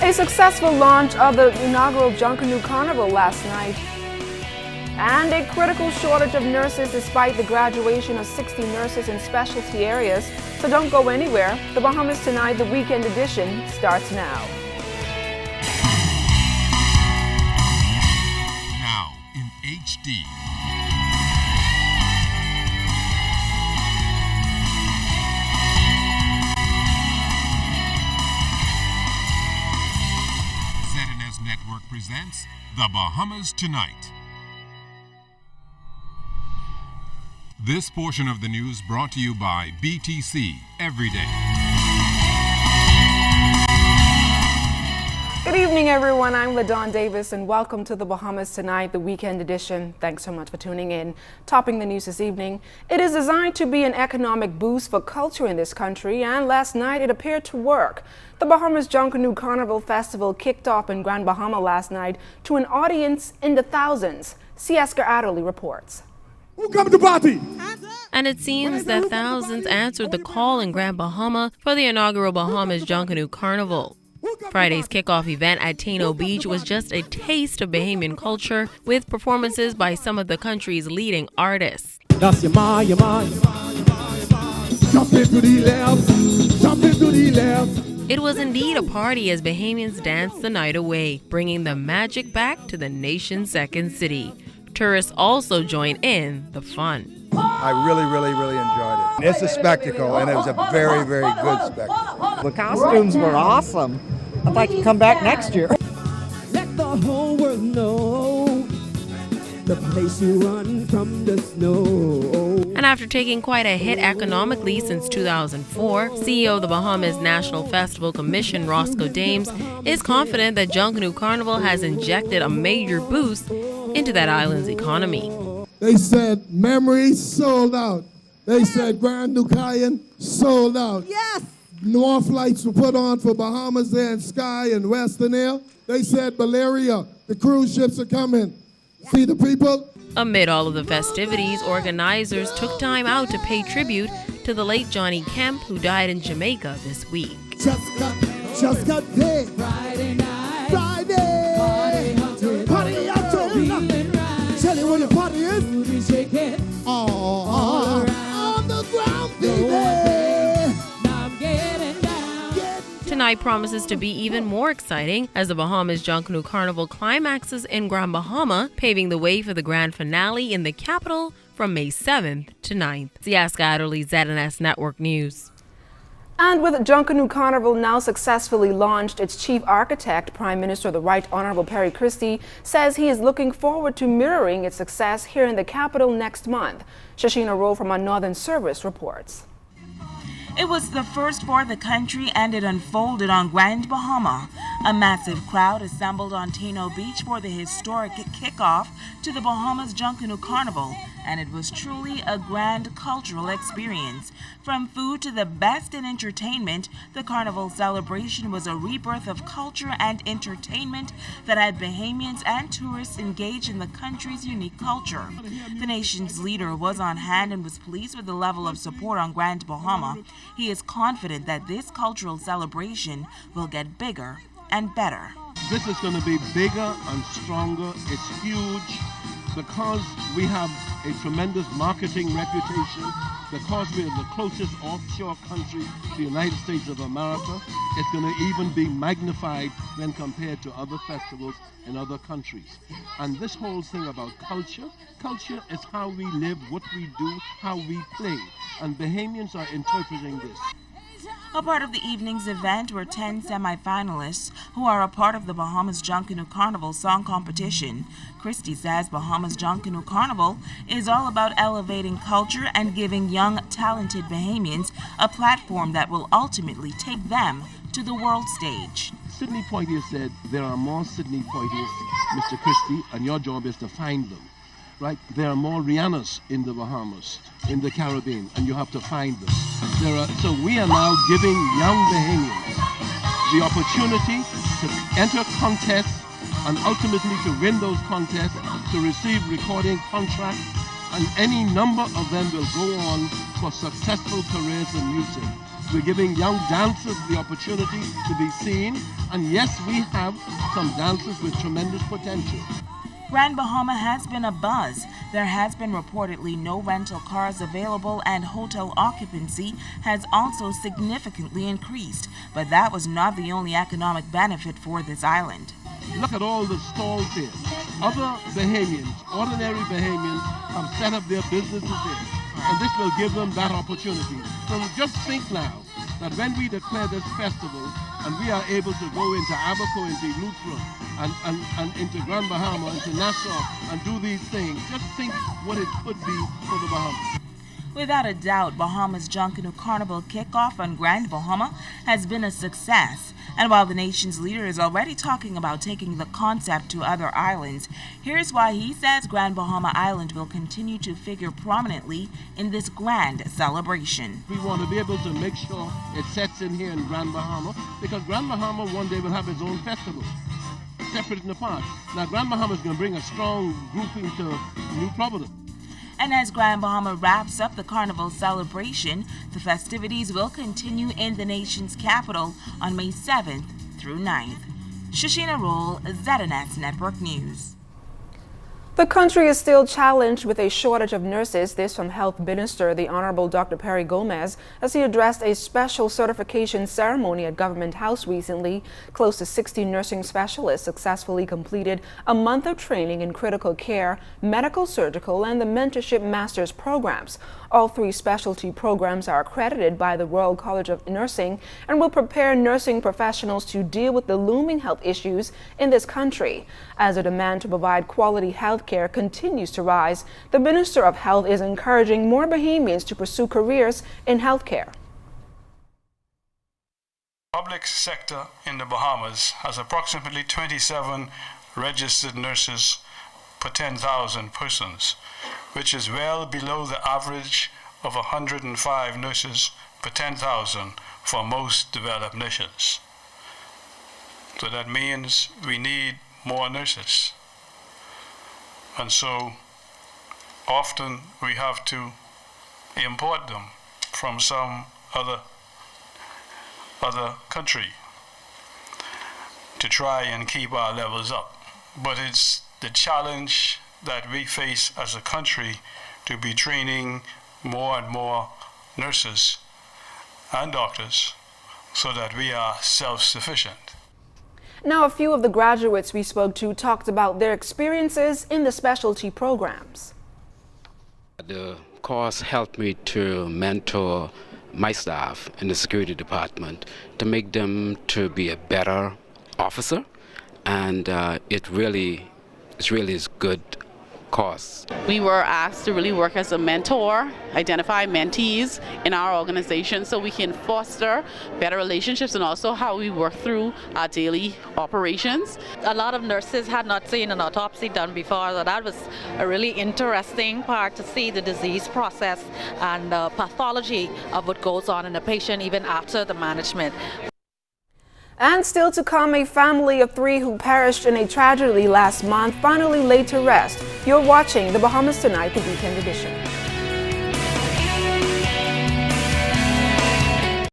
A successful launch of the inaugural Junkanoo Carnival last night. And a critical shortage of nurses despite the graduation of 60 nurses in specialty areas. So don't go anywhere. The Bahamas Tonight, the weekend edition, starts now. Now in HD. ZNS Network presents The Bahamas Tonight. This portion of the news brought to you by BTC Everyday. Good evening, everyone. I'm LaDawn Davis, and welcome to The Bahamas Tonight, the weekend edition. Thanks so much for tuning in. Topping the news this evening, it is designed to be an economic boost for culture in this country, and last night it appeared to work. The Bahamas Junkanoo Carnival Festival kicked off in Grand Bahama last night to an audience in the thousands. Oscar Adderley reports. Who come to party? And it seems that thousands answered the call in Grand Bahama for the inaugural Bahamas Junkanoo Carnival. Friday's kickoff event at Taino Beach was just a taste of Bahamian culture with performances by some of the country's leading artists. That's your ma, your ma, your ma, your ma, your ma. Jump into the left, jump into the left. It was indeed a party as Bahamians danced the night away, bringing the magic back to the nation's second city. Tourists also joined in the fun. I really enjoyed it. It's a spectacle, and it was a very, very good spectacle. The costumes were awesome. I'd like to come back next year. Let the whole world know the place you run from the snow. And after taking quite a hit economically since 2004, CEO of the Bahamas National Festival Commission, Roscoe Dames, is confident that Junkanoo Carnival has injected a major boost into that island's economy. They said memories sold out. They said Grand Nukayan sold out. Yes! More flights were put on for Bahamas Air and Sky and Western Air. They said Valeria, the cruise ships are coming. See the people? Amid all of the festivities, organizers took time out to pay tribute to the late Johnny Kemp, who died in Jamaica this week. Just got paid. Friday night. Friday. Party out to tell you where the party is. On the ground, baby. Now I'm getting down. Tonight promises to be even more exciting as the Bahamas Junkanoo Carnival climaxes in Grand Bahama, paving the way for the grand finale in the capital from May 7th to 9th. Oscar Adderley, ZNS Network News. And with Junkanoo Carnival now successfully launched, its chief architect, Prime Minister the Right Honorable Perry Christie, says he is looking forward to mirroring its success here in the capital next month. Shashina Rowe from our Northern Service reports. It was the first for the country, and it unfolded on Grand Bahama. A massive crowd assembled on Taino Beach for the historic kickoff to the Bahamas Junkanoo Carnival, and it was truly a grand cultural experience. From food to the best in entertainment, the carnival celebration was a rebirth of culture and entertainment that had Bahamians and tourists engaged in the country's unique culture. The nation's leader was on hand and was pleased with the level of support on Grand Bahama. He is confident that this cultural celebration will get bigger and better. This is going to be bigger and stronger. It's huge because we have a tremendous marketing reputation, because we are the closest offshore country to the United States of America. It's going to even be magnified when compared to other festivals in other countries. And this whole thing about culture is how we live, what we do, how we play. And Bahamians are interpreting this. A part of the evening's event were 10 semi-finalists who are a part of the Bahamas Junkanoo Carnival song competition. Christie says Bahamas Junkanoo Carnival is all about elevating culture and giving young, talented Bahamians a platform that will ultimately take them to the world stage. Sidney Poitier said there are more Sidney Poitiers, Mr. Christie, and your job is to find them. Right? There are more Rihannas in the Bahamas, in the Caribbean, and you have to find them. So we are now giving young Bahamians the opportunity to enter contests and ultimately to win those contests, to receive recording contracts, and any number of them will go on for successful careers in music. We're giving young dancers the opportunity to be seen. And yes, we have some dancers with tremendous potential. Grand Bahama has been a buzz. There has been reportedly no rental cars available, and hotel occupancy has also significantly increased. But that was not the only economic benefit for this island. Look at all the stalls here. Other Bahamians, ordinary Bahamians, have set up their businesses here, and this will give them that opportunity. So just think now that when we declare this festival and we are able to go into Abaco, into Eleuthera, and into Grand Bahama, into Nassau, and do these things, just think what it could be for the Bahamas. Without a doubt, Bahamas Junkanoo Carnival kickoff on Grand Bahama has been a success. And while the nation's leader is already talking about taking the concept to other islands, here's why he says Grand Bahama Island will continue to figure prominently in this grand celebration. We want to be able to make sure it sets in here in Grand Bahama, because Grand Bahama one day will have its own festival, separate and apart. Now, Grand Bahama is going to bring a strong grouping to New Providence. And as Grand Bahama wraps up the carnival celebration, the festivities will continue in the nation's capital on May 7th through 9th. Shashina Roll, ZNS Network News. The country is still challenged with a shortage of nurses. This from Health Minister, the Honorable Dr. Perry Gomez, as he addressed a special certification ceremony at Government House recently. Close to 60 nursing specialists successfully completed a month of training in critical care, medical, surgical, and the mentorship master's programs. All three specialty programs are accredited by the Royal College of Nursing and will prepare nursing professionals to deal with the looming health issues in this country. As the demand to provide quality health care continues to rise, the Minister of Health is encouraging more Bahamians to pursue careers in healthcare. Public sector in the Bahamas has approximately 27 registered nurses per 10,000 persons, which is well below the average of 105 nurses per 10,000 for most developed nations. So that means we need more nurses. And so often we have to import them from some other country to try and keep our levels up. But it's the challenge that we face as a country to be training more and more nurses and doctors so that we are self-sufficient. Now, a few of the graduates we spoke to talked about their experiences in the specialty programs. The course helped me to mentor my staff in the security department to make them to be a better officer, and it really is good course. We were asked to really work as a mentor, identify mentees in our organization so we can foster better relationships and also how we work through our daily operations. A lot of nurses had not seen an autopsy done before, so that was a really interesting part to see the disease process and the pathology of what goes on in a patient even after the management. And still to come, a family of 3 who perished in a tragedy last month finally laid to rest. You're watching the Bahamas Tonight, the weekend edition.